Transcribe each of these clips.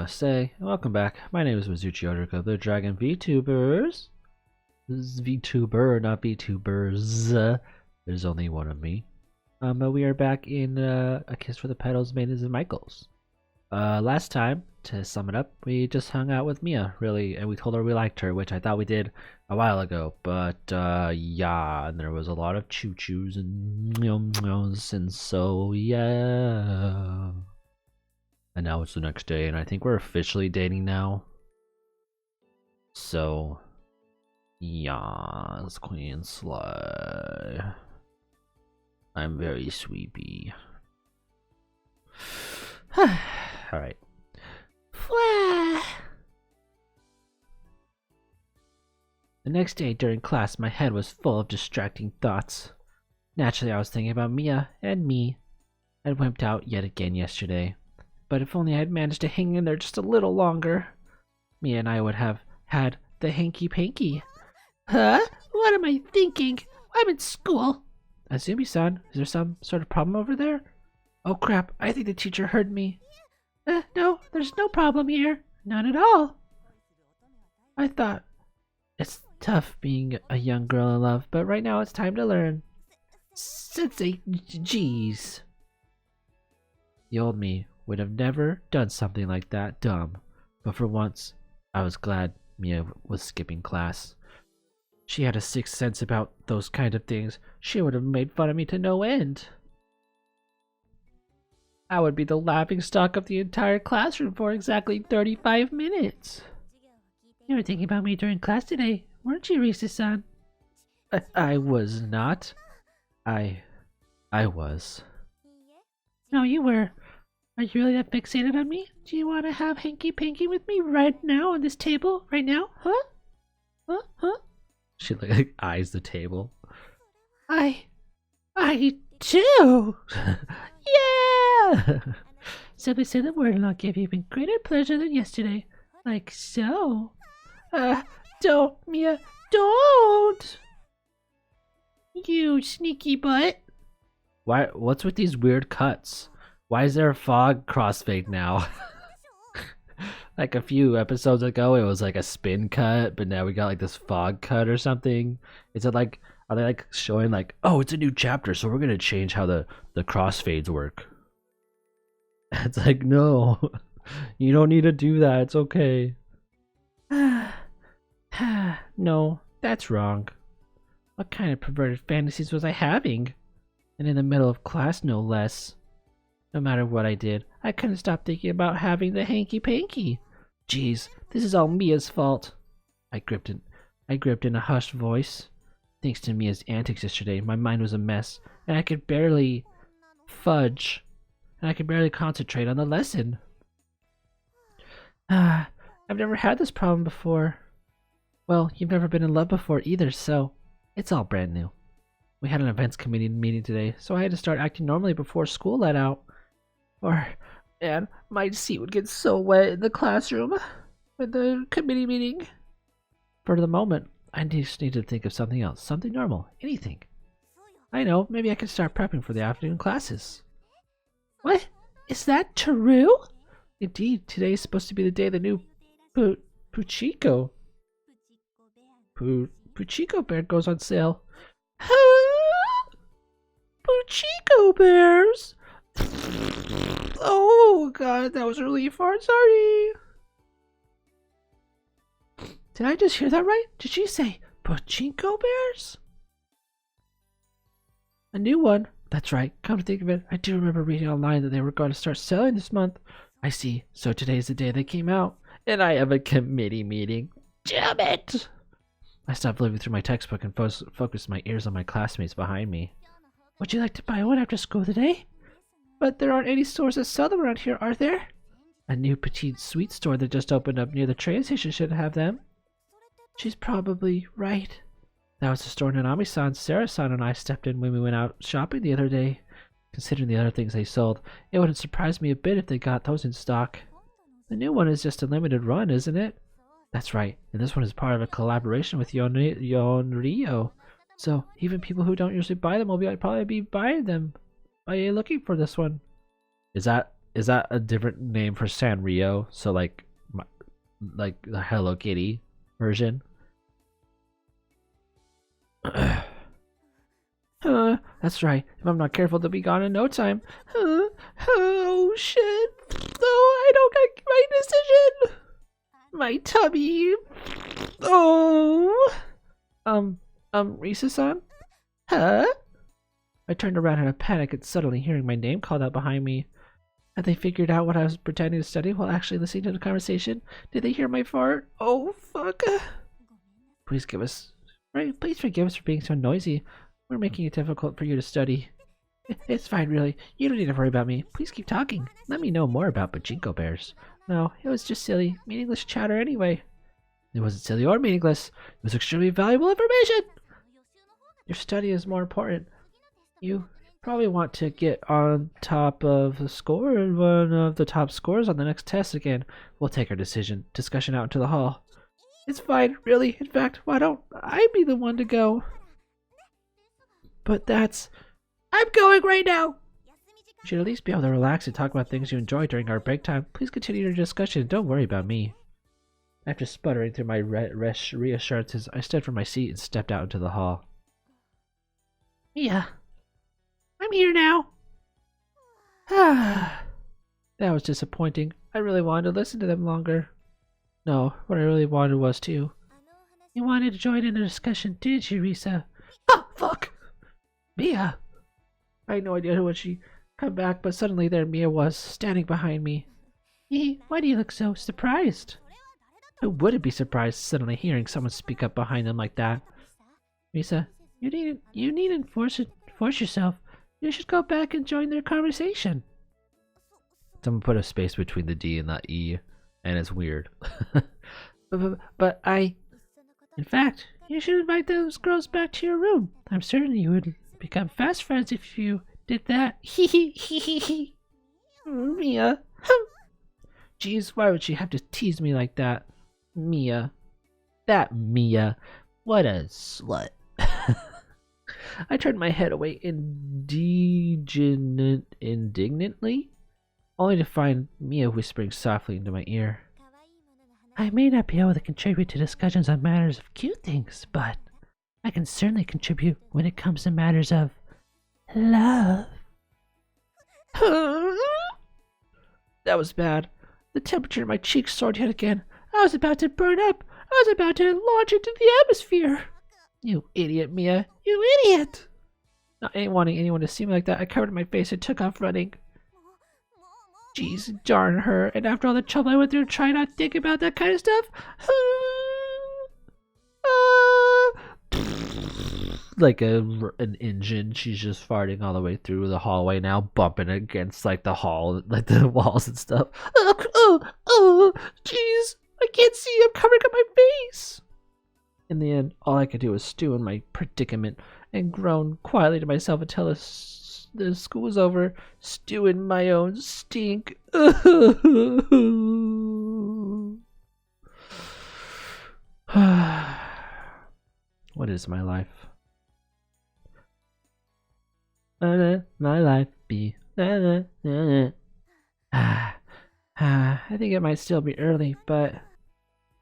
Say, welcome back. My name is Mizuchi Odrika of the Dragon Vtubers. This is Vtuber, not Vtubers. There's only one of me. But we are back in A Kiss for the Petals, Maidens of Micheal. Last time, to sum it up, we just hung out with Mia, really, and we told her we liked her, which I thought we did a while ago. But yeah, and there was a lot of choo-choos and meows, and so yeah. And now it's the next day, and I think we're officially dating now. So, yes, Queen Slay. I'm very sleepy. Alright. The next day during class, my head was full of distracting thoughts. Naturally, I was thinking about Mia and me. I'd wimped out yet again yesterday. But if only I had managed to hang in there just a little longer, Mia and I would have had the Hanky Panky. Huh? What am I thinking? I'm in school. Azumi-san, is there some sort of problem over there? Oh crap, I think the teacher heard me. No, there's no problem here. None at all. I thought it's tough being a young girl in love, but right now it's time to learn. Sensei, jeez. The old me would have never done something like that dumb, but for once, I was glad Mia was skipping class. She had a sixth sense about those kind of things. She would have made fun of me to no end. I would be the laughingstock of the entire classroom for exactly 35 minutes. You were thinking about me during class today, weren't you, Risa-san? I was not. I was. No, you were. Are you really that fixated on me? Do you want to have Hanky Panky with me right now on this table? Right now? Huh? She like eyes the table. I do! Yeah! Simply say the word and I'll give you even greater pleasure than yesterday. Like so. Don't, Mia, don't! You sneaky butt. What's with these weird cuts? Why is there a fog crossfade now? Like a few episodes ago, it was like a spin cut, but now we got like this fog cut or something. Is it like, are they like showing like, oh, it's a new chapter, so we're gonna change how the crossfades work? It's like, no, you don't need to do that. It's okay. No, that's wrong. What kind of perverted fantasies was I having? And in the middle of class, no less. No matter what I did, I couldn't stop thinking about having the Hanky Panky. Jeez, this is all Mia's fault. I gripped in a hushed voice. Thanks to Mia's antics yesterday, my mind was a mess, and I could barely concentrate on the lesson. I've never had this problem before. Well, you've never been in love before either, so it's all brand new. We had an events committee meeting today, so I had to start acting normally before school let out. Man, my seat would get so wet in the classroom at the committee meeting. For the moment, I just need to think of something else, something normal, anything. I know, maybe I can start prepping for the afternoon classes. What? Is that true? Indeed, today is supposed to be the day the new Puchiko bear goes on sale. Puchiko bears? Oh god, that was a really fart. Sorry. Did I just hear that right? Did she say pachinko bears? A new one? That's right. Come to think of it, I do remember reading online that they were going to start selling this month. I see. So today's the day they came out. And I have a committee meeting. Damn it! I stopped living through my textbook and focused my ears on my classmates behind me. Would you like to buy one after school today? But there aren't any stores that sell them around here, are there? A new petite sweet store that just opened up near the train station should have them. She's probably right. That was the store Nanami-san, Sarah-san, and I stepped in when we went out shopping the other day. Considering the other things they sold, it wouldn't surprise me a bit if they got those in stock. The new one is just a limited run, isn't it? That's right, and this one is part of a collaboration with Yonryo. So even people who don't usually buy them will probably be buying them by looking for this one. Is that a different name for Sanrio? So like the Hello Kitty version? That's right. If I'm not careful, they'll be gone in no time. Oh shit! Oh, I don't got my decision. My tummy. Oh. Risa-san? Huh? I turned around in a panic at suddenly hearing my name called out behind me. Had they figured out what I was pretending to study while actually listening to the conversation? Did they hear my fart? Oh, fuck. Please forgive us for being so noisy. We're making it difficult for you to study. It's fine, really. You don't need to worry about me. Please keep talking. Let me know more about pachinko bears. No, it was just silly, meaningless chatter anyway. It wasn't silly or meaningless. It was extremely valuable information. Your study is more important. You probably want to get on top of the score and one of the top scores on the next test again. We'll take our discussion out into the hall. It's fine, really. In fact, why don't I be the one to go? But I'm going right now! You should at least be able to relax and talk about things you enjoy during our break time. Please continue your discussion and don't worry about me. After sputtering through my reassurances, I stood from my seat and stepped out into the hall. Mia, I'm here now. That was disappointing. I really wanted to listen to them longer. No, what I really wanted was to. You wanted to join in the discussion, didn't you, Risa? Oh, fuck! Mia! I had no idea when she come back, but suddenly there Mia was, standing behind me. Why do you look so surprised? Who wouldn't be surprised suddenly hearing someone speak up behind them like that? Risa, you needn't force yourself. You should go back and join their conversation. Someone put a space between the D and the E, and it's weird. but in fact, you should invite those girls back to your room. I'm certain you would become fast friends if you did that. Hee. Mia. Jeez, why would she have to tease me like that? Mia. That Mia. What a slut. I turned my head away indignantly, only to find Mia whispering softly into my ear. I may not be able to contribute to discussions on matters of cute things, but I can certainly contribute when it comes to matters of love. That was bad. The temperature in my cheeks soared yet again. I was about to burn up. I was about to launch into the atmosphere. You idiot, Mia. You idiot! Not wanting anyone to see me like that, I covered my face and took off running. Jeez, darn her. And after all the trouble I went through trying not to think about that kind of stuff, like an engine, she's just farting all the way through the hallway now, bumping against like the hall, like the walls and stuff. Jeez, I can't see. I'm covering up my face. In the end, all I could do was stew in my predicament and groan quietly to myself until the school was over, stew in my own stink. What is my life? My life be. I think it might still be early, but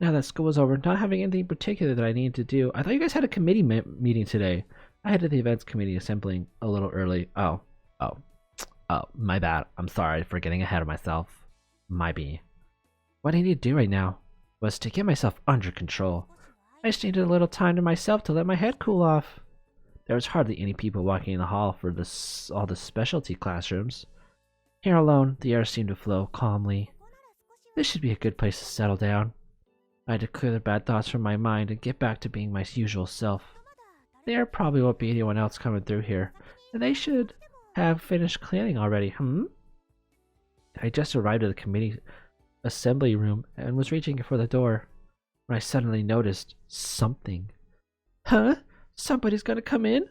now that school is over, not having anything particular that I need to do. I thought you guys had a committee meeting today. I headed to the events committee assembling a little early. Oh, my bad. I'm sorry for getting ahead of myself. My be. What I need to do right now was to get myself under control. I just needed a little time to myself to let my head cool off. There was hardly any people walking in the hall for all the specialty classrooms. Here alone, the air seemed to flow calmly. This should be a good place to settle down. I had to clear the bad thoughts from my mind and get back to being my usual self. There probably won't be anyone else coming through here, and they should have finished cleaning already, I just arrived at the committee assembly room and was reaching for the door when I suddenly noticed something. Huh? Somebody's gonna come in?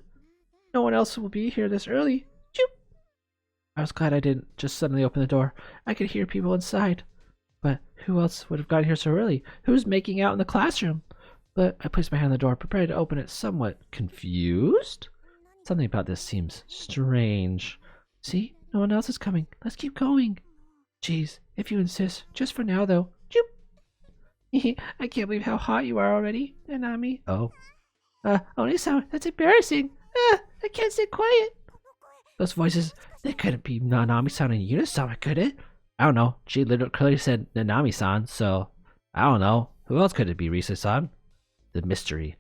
No one else will be here this early. Choop! I was glad I didn't just suddenly open the door. I could hear people inside. But who else would have gotten here so early? Who's making out in the classroom? but I placed my hand on the door, prepared to open it, somewhat confused. Something about this seems strange. See? No one else is coming. Let's keep going. Jeez, if you insist. Just for now, though. Joop! I can't believe how hot you are already, Nanami. Oh. Oni-san, that's embarrassing. I can't sit quiet. Those voices, they couldn't be Nanami-san and Yuna-sama, could it? I don't know. She literally clearly said Nanami-san, so I don't know. Who else could it be, Risa-san? The mystery.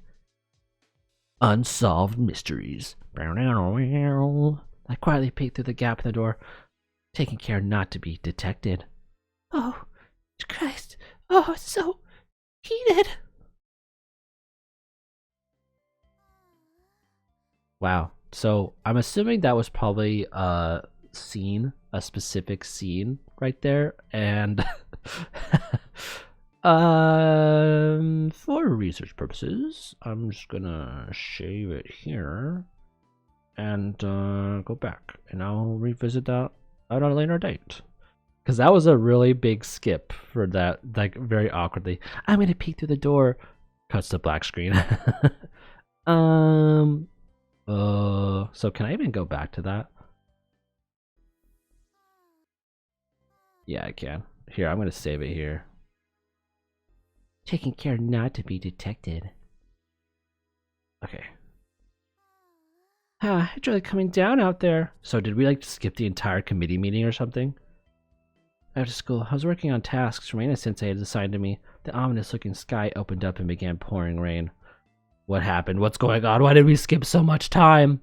Unsolved mysteries. I quietly peeked through the gap in the door, taking care not to be detected. Oh, Christ. Oh, it's so heated. Wow. So I'm assuming that was probably a scene, a specific scene right there. And for research purposes, I'm just gonna shave it here and go back, and I'll revisit that at a later date. Because that was a really big skip for that, like, very awkwardly. I'm gonna peek through the door. Cuts to black screen. So can I even go back to that? Yeah, I can. Here, I'm gonna save it here. Taking care not to be detected. Okay. It's really coming down out there. So did we like skip the entire committee meeting or something? After school, I was working on tasks Reina-sensei had assigned to me. The ominous-looking sky opened up and began pouring rain. What happened? What's going on? Why did we skip so much time?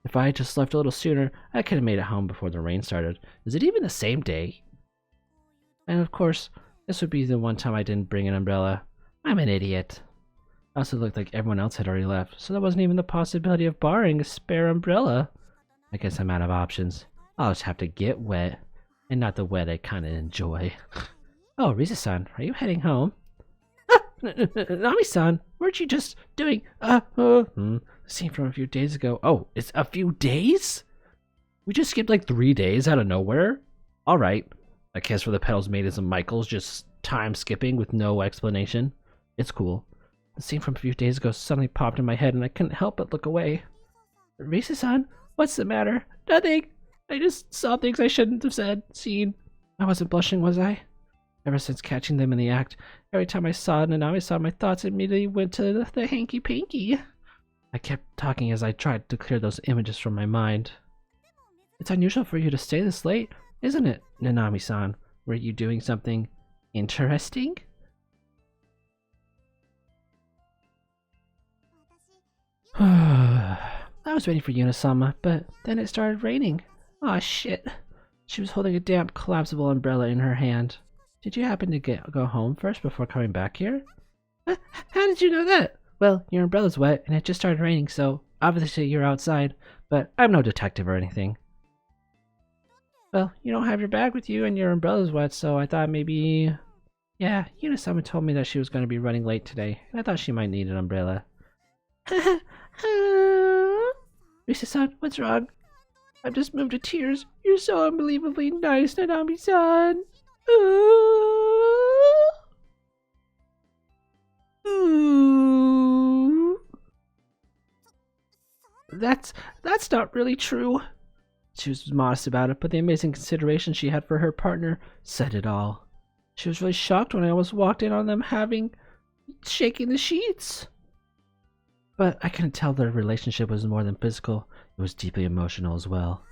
If I had just left a little sooner, I could have made it home before the rain started. Is it even the same day? And of course, this would be the one time I didn't bring an umbrella. I'm an idiot. I also looked like everyone else had already left, so there wasn't even the possibility of borrowing a spare umbrella. I guess I'm out of options. I'll just have to get wet. And not the wet I kinda enjoy. Oh, Risa-san, are you heading home? Nami-san, weren't you just doing, scene from a few days ago. Oh, it's a few days? We just skipped like 3 days out of nowhere? Alright. I guess for the Petals, Maidens of Micheal, just time skipping with no explanation. It's cool. The scene from a few days ago suddenly popped in my head and I couldn't help but look away. Risa-san, what's the matter? Nothing. I just saw things I shouldn't have said, seen. I wasn't blushing, was I? Ever since catching them in the act, every time I saw Nanami-san, my thoughts immediately went to the Hanky Panky. I kept talking as I tried to clear those images from my mind. It's unusual for you to stay this late, isn't it, Nanami-san? Were you doing something interesting? I was waiting for Yuna-sama, but then it started raining. Aw, shit. She was holding a damp, collapsible umbrella in her hand. Did you happen to go home first before coming back here? How did you know that? Well, your umbrella's wet, and it just started raining, so obviously you're outside, but I'm no detective or anything. Well, you don't have your bag with you, and your umbrella's wet, so I thought maybe... Yeah, Yuna-sama told me that she was going to be running late today, and I thought she might need an umbrella. Risa-san, what's wrong? I'm just moved to tears. You're so unbelievably nice, Nanami-san. Ooh. That's not really true. She was modest about it, but the amazing consideration she had for her partner said it all. She was really shocked when I walked in on them shaking the sheets. But I couldn't tell their relationship was more than physical. It was deeply emotional as well.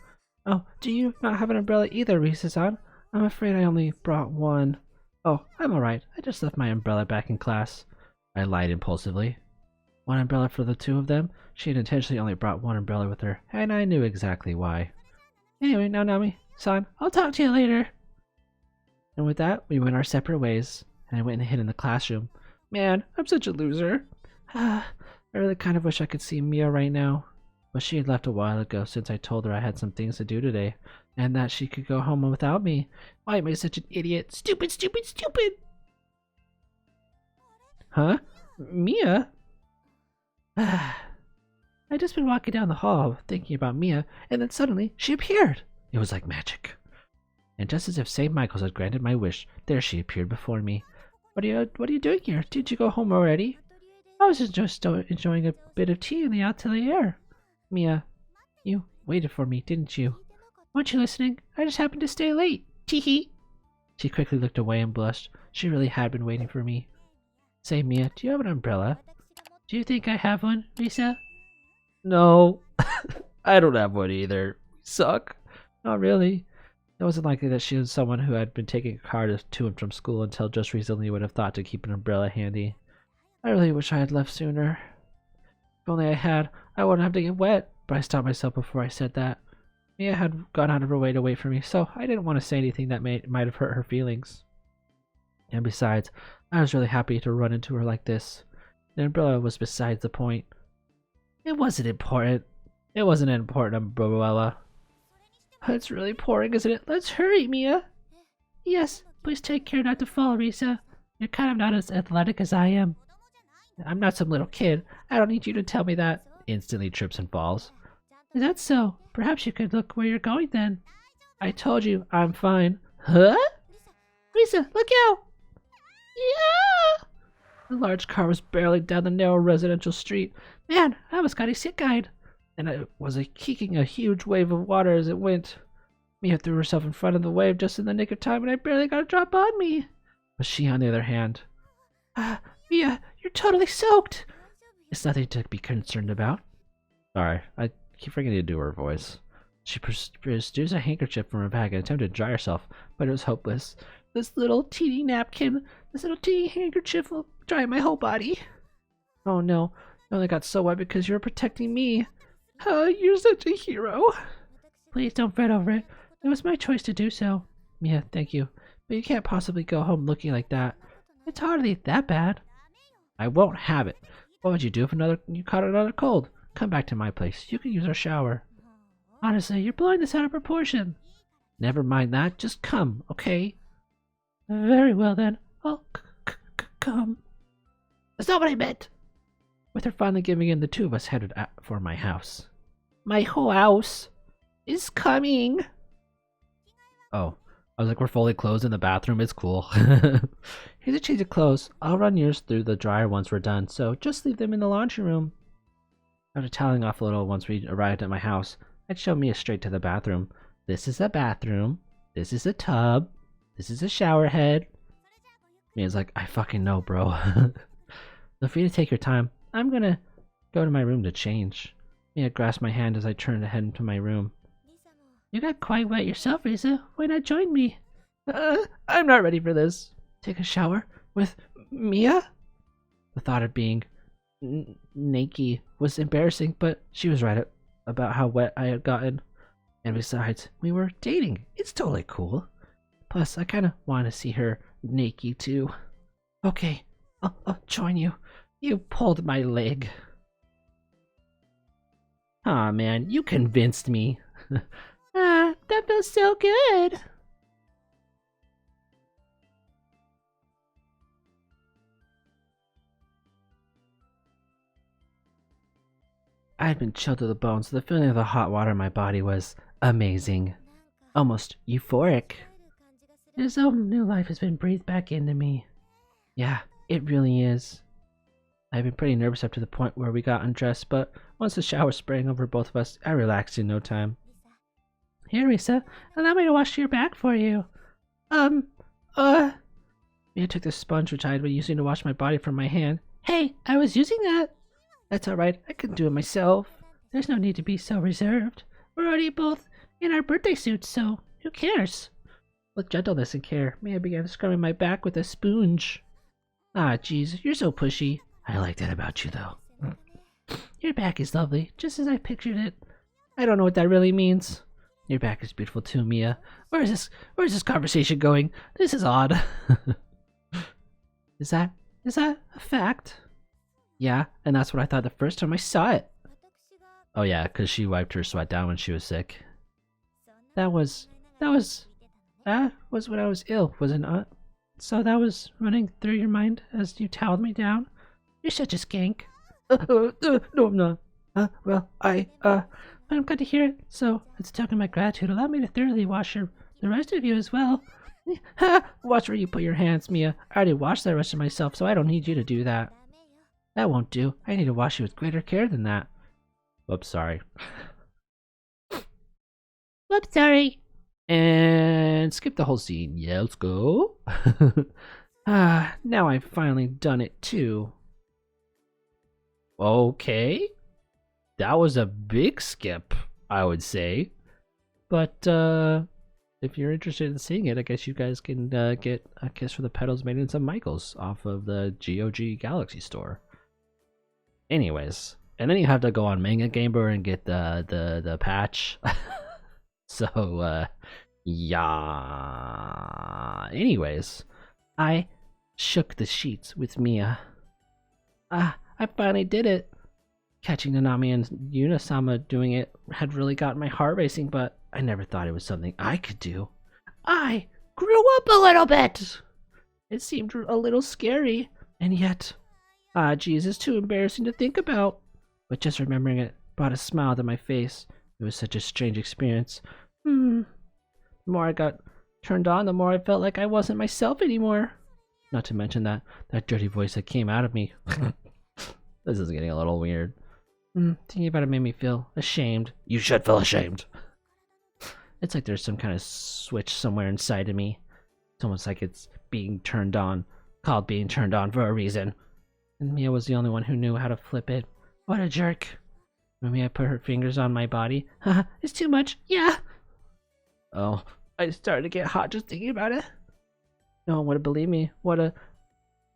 Oh, do you not have an umbrella either, Risa-san? I'm afraid I only brought one. Oh, I'm alright. I just left my umbrella back in class. I lied impulsively. One umbrella for the two of them? She had intentionally only brought one umbrella with her, and I knew exactly why. Anyway, now Nami-san, I'll talk to you later. And with that, we went our separate ways, and I went and hid in the classroom. Man, I'm such a loser. I really kind of wish I could see Mia right now. But she had left a while ago since I told her I had some things to do today, and that she could go home without me. Why am I such an idiot? Stupid, stupid, stupid! Huh? Mia? I'd just been walking down the hall thinking about Mia, and then suddenly she appeared. It was like magic. And just as if St. Michael's had granted my wish, there she appeared before me. What are you doing here? Did you go home already? I was just enjoying a bit of tea in the out to the air. Mia, you waited for me, didn't you? Weren't you listening? I just happened to stay late. Tee-hee. She quickly looked away and blushed. She really had been waiting for me. Say, Mia, do you have an umbrella? Do you think I have one, Risa? No. I don't have one either. We suck. Not really. It wasn't likely that she was someone who had been taking a car to and from school until just recently would have thought to keep an umbrella handy. I really wish I had left sooner. If only I had, I wouldn't have to get wet. But I stopped myself before I said that. Mia had gone out of her way to wait for me, so I didn't want to say anything that might have hurt her feelings. And besides, I was really happy to run into her like this. The umbrella was besides the point. It wasn't important. It wasn't an important umbrella. It's really pouring, isn't it? Let's hurry, Mia. Yes, please take care not to fall, Risa. You're kind of not as athletic as I am. I'm not some little kid. I don't need you to tell me that. Instantly trips and falls. Is that so? Perhaps you could look where you're going then. I told you, I'm fine. Huh? Risa, look out! Yeah! The large car was barreling down the narrow residential street. Man, I almost got a sick guide. And it was kicking a huge wave of water as it went. Mia threw herself in front of the wave just in the nick of time, and I barely got a drop on me. But she, on the other hand, Mia, you're totally soaked. It's nothing to be concerned about. Sorry, I keep forgetting to do her voice. She produced a handkerchief from her bag and attempted to dry herself, but it was hopeless. This little teeny napkin, this little teeny handkerchief will dry my whole body. Oh no, I only got so wet because you were protecting me. You're such a hero. Please don't fret over it. It was my choice to do so. Mia, thank you. But you can't possibly go home looking like that. It's hardly that bad. I won't have it. What would you do if you caught another cold? Come back to my place. You can use our shower. Honestly, you're blowing this out of proportion. Never mind that. Just come, okay? Very well then. I'll come. That's not what I meant. With her finally giving in, the two of us headed for my house. My whole house is coming. Oh, I was like, we're fully clothed in the bathroom. It's cool. Here's a change of clothes. I'll run yours through the dryer once we're done, so just leave them in the laundry room. After toweling off a little once we arrived at my house, I'd show Mia straight to the bathroom. This is a bathroom. This is a tub. This is a shower head. Mia's like, I fucking know, bro. Feel free to take your time. I'm gonna go to my room to change. Mia grasped my hand as I turned to head into my room. You got quite wet yourself, Risa. Why not join me? I'm not ready for this. Take a shower? With Mia? The thought of being naked was embarrassing, but she was right about how wet I had gotten. And besides, we were dating. It's totally cool. Plus, I kind of want to see her naked too. Okay, I'll join you. You pulled my leg. Aw, man, you convinced me. That feels so good. I had been chilled to the bone, so the feeling of the hot water in my body was amazing. Almost euphoric. It is though new life has been breathed back into me. Yeah, it really is. I've been pretty nervous up to the point where we got undressed, but once the shower sprang over both of us, I relaxed in no time. Here, Risa, allow me to wash your back for you. Mia took the sponge which I had been using to wash my body from my hand. Hey, I was using that. That's alright, I can do it myself. There's no need to be so reserved. We're already both in our birthday suits, so who cares? With gentleness and care, Mia began scrubbing my back with a sponge. Ah, jeez, you're so pushy. I like that about you, though. Your back is lovely, just as I pictured it. I don't know what that really means. Your back is beautiful too, Mia. Where's this conversation going? This is odd. Is that a fact? Yeah, and that's what I thought the first time I saw it. Oh yeah, because she wiped her sweat down when she was sick. That was when I was ill, was it not? So that was running through your mind as you toweled me down? You're such a skank. No, I'm not. Well, I'm glad to hear it. So, as a token of my gratitude, allow me to thoroughly wash the rest of you as well. Watch where you put your hands, Mia. I already washed the rest of myself, so I don't need you to do that. That won't do. I need to wash you with greater care than that. Whoops, sorry. Whoops, sorry. And skip the whole scene. Yeah, let's go. Now I've finally done it too. Okay. That was a big skip, I would say. But if you're interested in seeing it, I guess you guys can get a kiss for the Petals, Maidens of Micheal off of the GOG Galaxy store. Anyways, and then you have to go on MangaGamer and get the patch. So yeah. Anyways, I shook the sheets with Mia. I finally did it. Catching Nanami and Yuna-sama doing it had really gotten my heart racing, but I never thought it was something I could do. I grew up a little bit! It seemed a little scary, and yet, geez, it's too embarrassing to think about. But just remembering it brought a smile to my face. It was such a strange experience. The more I got turned on, the more I felt like I wasn't myself anymore. Not to mention that dirty voice that came out of me. This is getting a little weird. Thinking about it made me feel ashamed. You should feel ashamed. It's like there's some kind of switch somewhere inside of me. It's almost like it's being turned on, called being turned on for a reason. And Mia was the only one who knew how to flip it. What a jerk. When Mia put her fingers on my body. Haha, it's too much. Yeah. Oh, I started to get hot just thinking about it. No one would believe me. What a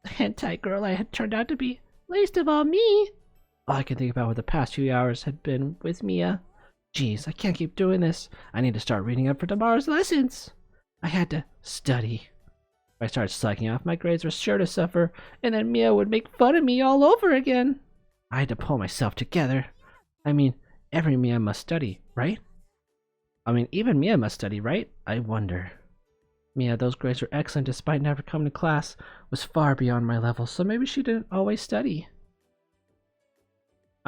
hentai girl I had turned out to be. Least of all me. All I could think about with the past few hours had been with Mia. Jeez, I can't keep doing this. I need to start reading up for tomorrow's lessons. I had to study. If I started slacking off, my grades were sure to suffer, and then Mia would make fun of me all over again. I had to pull myself together. I mean, every Mia must study, right? Even Mia must study, right? I wonder. Mia, those grades were excellent despite never coming to class, was far beyond my level, so maybe she didn't always study.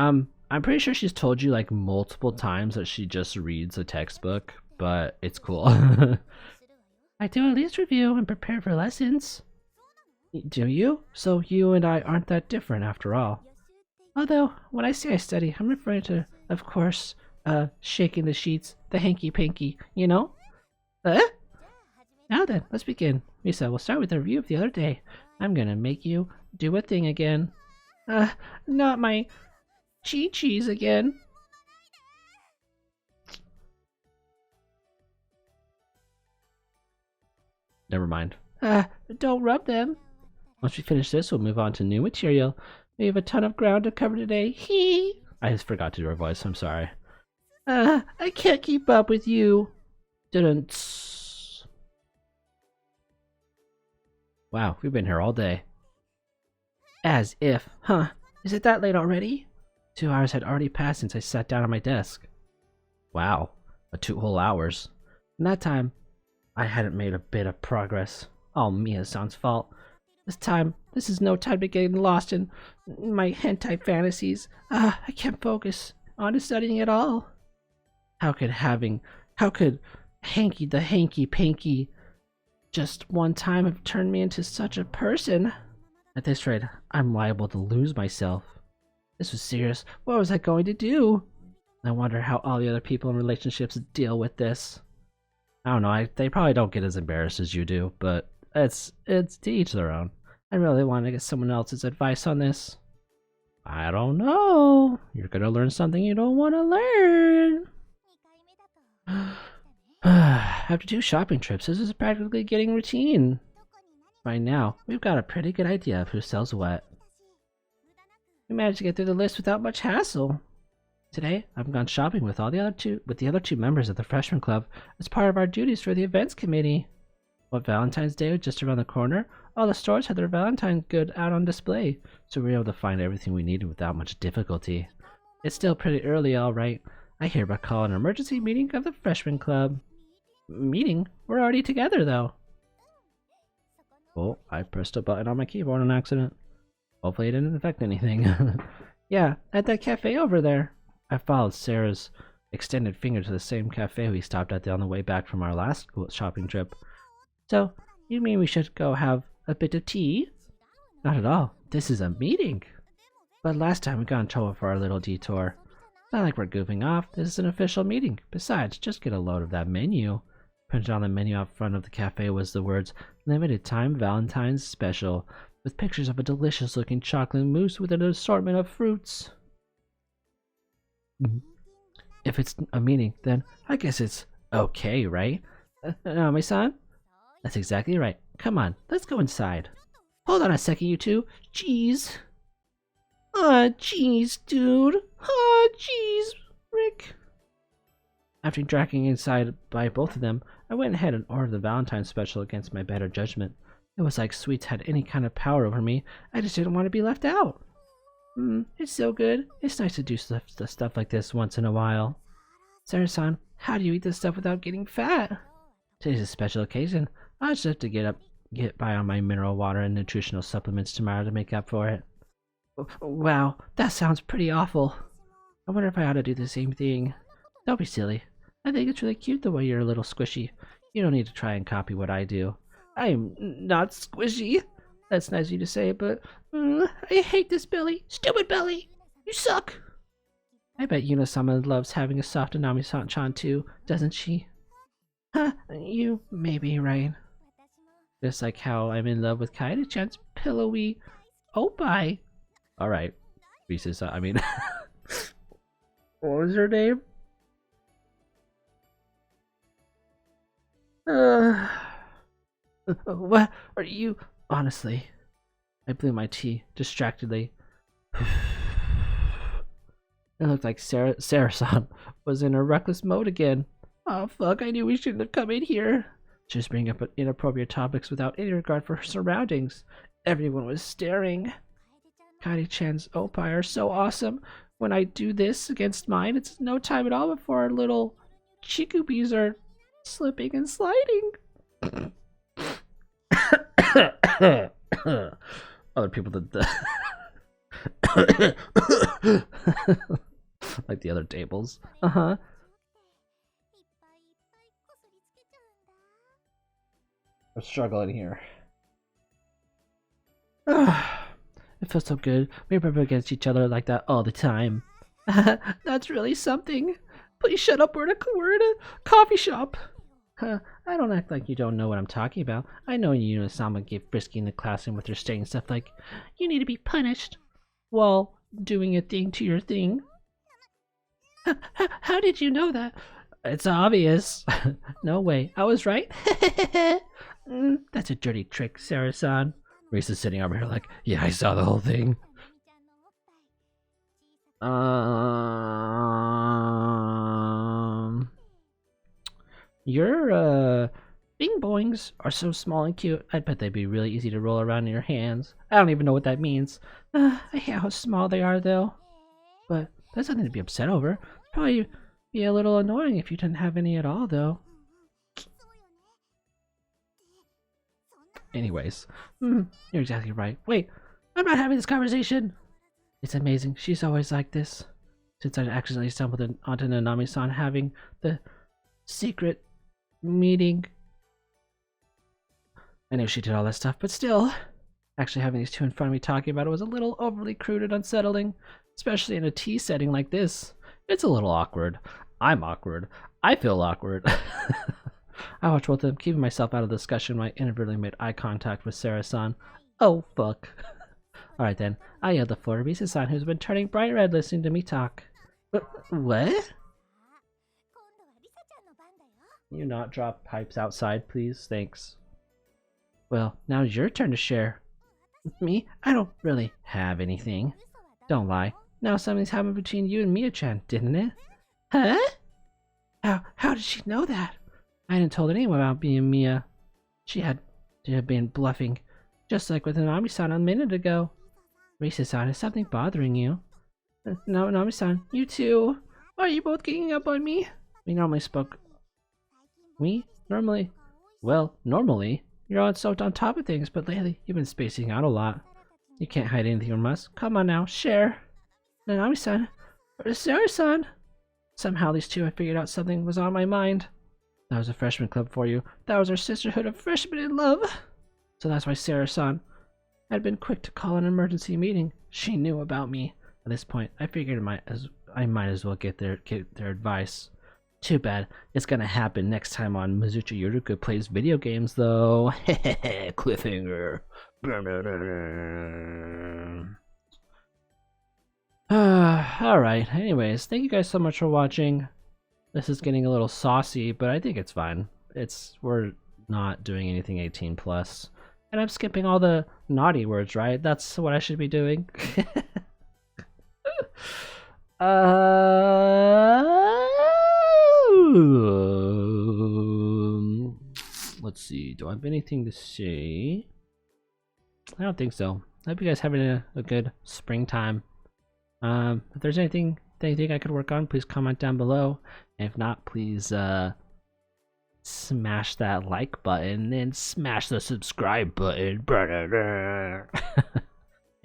I'm pretty sure she's told you like multiple times that she just reads a textbook, but it's cool. I do at least review and prepare for lessons. Do you? So you and I aren't that different after all. Although, when I say I study, I'm referring to, of course, shaking the sheets, the hanky-panky, you know? Now then, let's begin. Misa, we'll start with a review of the other day. I'm gonna make you do a thing again. Not my chi-chis again. Never mind. Don't rub them. Once we finish this, we'll move on to new material. We have a ton of ground to cover today. Hee! I just forgot to do her voice, I'm sorry. I can't keep up with you. Didn't. Wow, we've been here all day. As if, huh? Is it that late already? 2 hours had already passed since I sat down at my desk. Wow, 2 whole hours. In that time, I hadn't made a bit of progress. All Mia-san's fault. This is no time to get lost in my hentai fantasies. I can't focus on studying at all. How could Hanky the hanky-panky just one time have turned me into such a person? At this rate, I'm liable to lose myself. This was serious. What was I going to do? I wonder how all the other people in relationships deal with this. I don't know, they probably don't get as embarrassed as you do, but it's to each their own. I really want to get someone else's advice on this. I don't know. You're gonna learn something you don't want to learn. After 2 shopping trips, this is practically getting routine. By now, we've got a pretty good idea of who sells what. We managed to get through the list without much hassle. Today, I've gone shopping with the other two members of the freshman club as part of our duties for the events committee. What Valentine's Day was just around the corner, all the stores had their Valentine's good out on display, so we were able to find everything we needed without much difficulty. It's still pretty early, alright. I hereby call an emergency meeting of the freshman club. Meeting? We're already together, though. Oh, I pressed a button on my keyboard on accident. Hopefully it didn't affect anything. Yeah, at that cafe over there. I followed Sarah's extended finger to the same cafe we stopped at on the way back from our last shopping trip. So, you mean we should go have a bit of tea? Not at all. This is a meeting. But last time we got in trouble for our little detour. Not like we're goofing off. This is an official meeting. Besides, just get a load of that menu. Printed on the menu out front of the cafe was the words, "Limited time Valentine's Special," with pictures of a delicious looking chocolate mousse with an assortment of fruits. If it's a meeting, then I guess it's okay, right? Nami-san? That's exactly right. Come on, let's go inside. Hold on a second, you two. Jeez. Aw, jeez, dude. Aw, jeez, Rick. After dragging inside by both of them, I went ahead and ordered the Valentine's Special against my better judgment. It was like sweets had any kind of power over me. I just didn't want to be left out. It's so good. It's nice to do stuff like this once in a while. Sarah-san, how do you eat this stuff without getting fat? Today's a special occasion. I'll just have to get by on my mineral water and nutritional supplements tomorrow to make up for it. Wow, that sounds pretty awful. I wonder if I ought to do the same thing. Don't be silly. I think it's really cute the way you're a little squishy. You don't need to try and copy what I do. I am not squishy. That's nice of you to say, but I hate this belly. Stupid belly! You suck! I bet Yuna-sama loves having a soft Nanami-chan too, doesn't she? Huh, you may be right. Just like how I'm in love with Kaede-chan's pillowy oppai. Alright. Reese's, I mean... what was her name? What are you... Honestly. I blew my tea, distractedly. It looked like Sarah-san was in a reckless mode again. Oh fuck, I knew we shouldn't have come in here. Just bring up inappropriate topics without any regard for her surroundings. Everyone was staring. Kaede-chan's oppai are so awesome. When I do this against mine, it's no time at all before our little chikubies are slipping and sliding. Other people did the like the other tables. I'm struggling here. It feels so good. We rub against each other like that all the time. That's really something. Please shut up. We're in a coffee shop. I don't act like you don't know what I'm talking about. I know Yuna-sama gave frisky in the classroom with her saying stuff like, "You need to be punished," while doing a thing to your thing. How did you know that? It's obvious. No way. I was right. That's a dirty trick, Sarah-san. Reese is sitting over here like, yeah, I saw the whole thing. Your bing boings are so small and cute. I bet they'd be really easy to roll around in your hands. I don't even know what that means. I hate how small they are, though. But that's nothing to be upset over. Probably be a little annoying if you didn't have any at all, though. Anyways, you're exactly right. Wait, I'm not having this conversation. It's amazing. She's always like this. Since I accidentally stumbled onto Nanami-san having the secret meeting. I knew she did all that stuff, but still, actually having these two in front of me talking about it was a little overly crude and unsettling, especially in a tea setting like this. It's a little awkward. I'm awkward. I feel awkward. I watched both of them, keeping myself out of the discussion when I inadvertently made eye contact with Sarah-san. Oh, fuck. Alright then, I yelled the floor to Risa-san, who's been turning bright red listening to me talk. What? Can you not drop pipes outside, please? Thanks. Well, now it's your turn to share. Me? I don't really have anything. Don't lie. Now something's happened between you and Mia-chan, didn't it? Huh? How did she know that? I hadn't told anyone about being Mia. She had to have been bluffing, just like with Nanami-san a minute ago. Risa-san, is something bothering you? No, Nanami-san, you too. Why are you both ganging up on me? We normally spoke... We? Normally? Well, normally. You're all so on top of things, but lately you've been spacing out a lot. You can't hide anything from us. Come on now, share. Nanami-san, or Sarah-san. Somehow these two have figured out something was on my mind. That was a freshman club for you. That was our sisterhood of freshmen in love. So that's why Sarah-san I'd been quick to call an emergency meeting. She knew about me. At this point, I figured I might as well get their advice. Too bad. It's gonna happen next time on Mizuchi Yoruku Plays Video Games, though. Cliffhanger. Alright, anyways, thank you guys so much for watching. This is getting a little saucy, but I think it's fine. We're not doing anything 18 plus. And I'm skipping all the naughty words, right? That's what I should be doing. Let's see. Do I have anything to say? I don't think so. I hope you guys having a good springtime. If there's anything I could work on, please comment down below. And if not, please smash that like button and smash the subscribe button.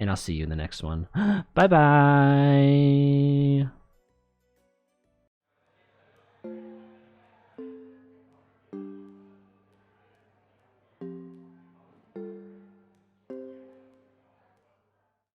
And I'll see you in the next one. Bye bye.